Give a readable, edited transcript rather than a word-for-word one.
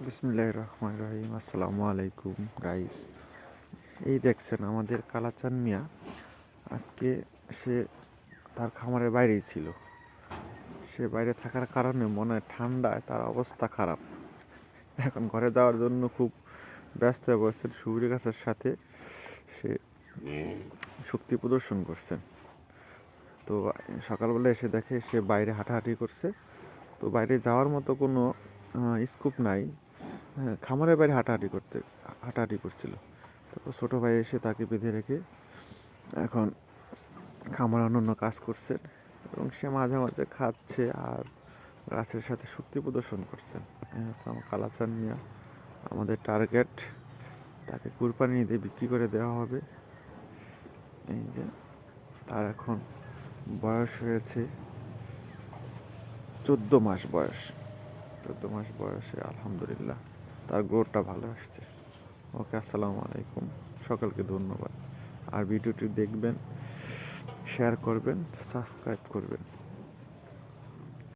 বিসমিল্লাহির রহমানির রহিম। আসসালামু আলাইকুম গাইস। এই দেখছেন আমাদের কালাচান মিয়া আজকে সে তার খামারের বাইরেই ছিল। সে বাইরে থাকার কারণে মনে হয় ঠান্ডায় তার অবস্থা খারাপ। এখন ঘরে যাওয়ার জন্য খুব ব্যস্ত হয়ে পড়ছেন। সুবির গাছের সাথে সে শক্তি প্রদর্শন করছেন। তো সকালবেলা এসে দেখে সে বাইরে হাঁটাহাঁটি করছে। তো বাইরে যাওয়ার মতো কোনো স্কোপ নাই। হ্যাঁ, খামারের বাইরে হাঁটাহাঁটি করছিল। তারপর ছোটো ভাই এসে তাকে বেঁধে রেখে এখন খামার অন্যান্য কাজ করছে এবং সে মাঝে মাঝে খাচ্ছে আর গাছের সাথে শক্তি প্রদর্শন করছেন। তো আমার কালাচান মিয়া আমাদের টার্গেট, তাকে কুরবানি দিয়ে বিক্রি করে দেওয়া হবে। এই যে তার এখন বয়স হয়েছে 14 মাস বয়স। 14 মাস বয়সে আলহামদুলিল্লাহ তার গ্রোথটা ভালো আসছে। ওকে, আসসালামু আলাইকুম, সকলকে ধন্যবাদ। আর ভিডিওটি দেখবেন, শেয়ার করবেন, সাবস্ক্রাইব করবেন।